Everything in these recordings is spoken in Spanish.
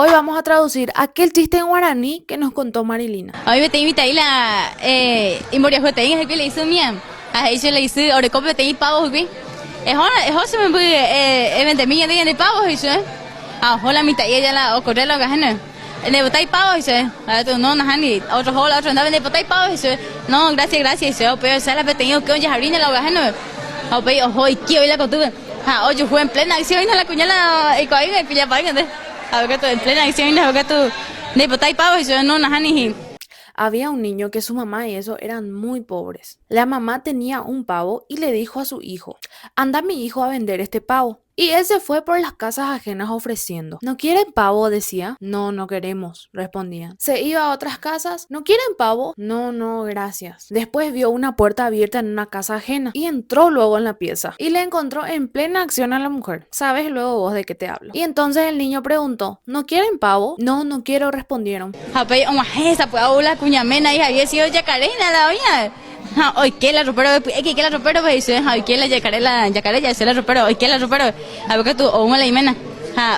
Hoy vamos a traducir aquel chiste en guaraní que nos contó Marilina. Hoy me te invita ahí la Imoria Jotein, es el que le hizo mía. A ella le hizo Orecope te pavos, vi. Es hora se me puede mía de pavos, eso. Hola, mitad y ella la ocurre lo que es. Le botáis pavos, eso. No, Nahani, otro andaba de botáis pavos, eso. No, gracias, eso. Pero se la he tenido que oye jardín de la gajena. Ojo, y quiero ir a cotuve. Oye, fue en plena acción, la cuñala y coín, y pilla para a ver que tú en plena acción, a ver que tú de botáis pavos, eso. No, Nahani. Había un niño que su mamá y eso eran muy pobres. La mamá tenía un pavo y le dijo a su hijo, anda mi hijo a vender este pavo. Y él se fue por las casas ajenas ofreciendo. ¿No quieren pavo? Decía. No, no queremos, respondían. Se iba a otras casas. ¿No quieren pavo? No, no, gracias. Después vio una puerta abierta en una casa ajena y entró luego en la pieza y le encontró en plena acción a la mujer. ¿Sabes luego vos de qué te hablo? Y entonces el niño preguntó, ¿no quieren pavo? No, no quiero, respondieron. Esa pues la cuñamena y había sido yacarena la olla. Hoy que la ropero, que la ropero pues dice, hoy que la yacaré ya se la ropero, hoy que la ropero, a ver que tú o una la imena.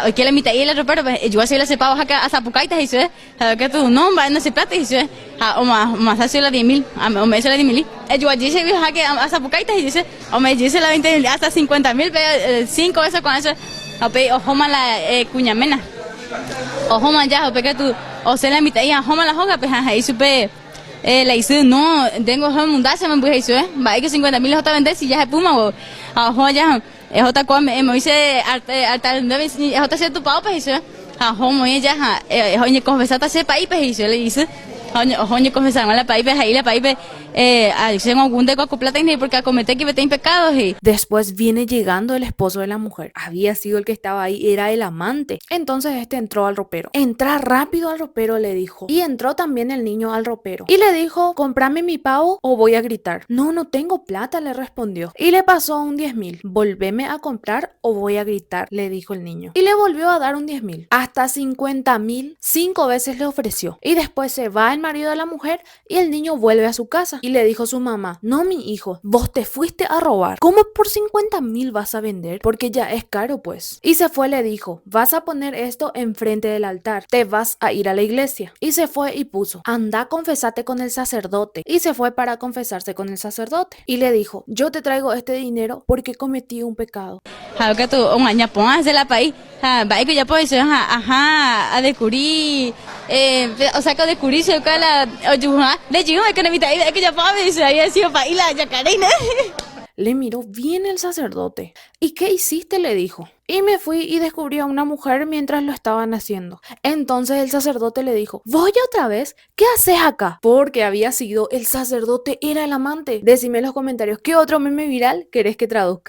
Hoy que la mitad y la ropero, pues yo así la sepavo acá a Zapucaita dice, a ver que tú no va no se plata dice, o más así la 10.000, o me dice la 10.000. Yo allí se vio que a Zapucaita dice, o me dice la 20 hasta 50.000, pero 5 veces con eso, ojo más la cuñamena. Ojo más ya, o que tú o se la mitad y ojo más la joga, pues ahí supe. Le hice, no, tengo un mundazo, me voy a decir, va a que 50.000 es vender si ya se puma o ya, es otra cosa, me dice, es otra ser tu pao, pues dice, muy ya, es oye, confesar a país, pues dice, le dice, oye, confesar a la país, ahí la país, se me algún de coco plata porque acometé que vete en pecados y. Después viene llegando el esposo de la mujer. Había sido el que estaba ahí, era el amante. Entonces este entró al ropero. Entra rápido al ropero, le dijo. Y entró también el niño al ropero. Y le dijo, cómprame mi pavo o voy a gritar. No, no tengo plata, le respondió. Y le pasó un 10.000. Volveme a comprar o voy a gritar, le dijo el niño. Y le volvió a dar un 10.000. Hasta 50.000, 5 veces le ofreció. Y después se va el marido de la mujer y el niño vuelve a su casa. Y le dijo su mamá, no mi hijo, vos te fuiste a robar. ¿Cómo por 50.000 vas a vender? Porque ya es caro pues. Y se fue, le dijo, vas a poner esto enfrente del altar, te vas a ir a la iglesia. Y se fue y puso, anda confesate con el sacerdote. Y se fue para confesarse con el sacerdote. Y le dijo, yo te traigo este dinero porque cometí un pecado. Que tú, ya póngase la país, va que ya puede ser, a descubrir. O sea, que descubrí se la de chico que no me que ya puede ser, había sido para ir la yacarena. Le miró bien el sacerdote. ¿Y qué hiciste? Le dijo. Y me fui y descubrí a una mujer mientras lo estaban haciendo. Entonces el sacerdote le dijo, ¿voy otra vez? ¿Qué haces acá? Porque había sido el sacerdote, era el amante. Decime en los comentarios, ¿qué otro meme viral querés que traduzca?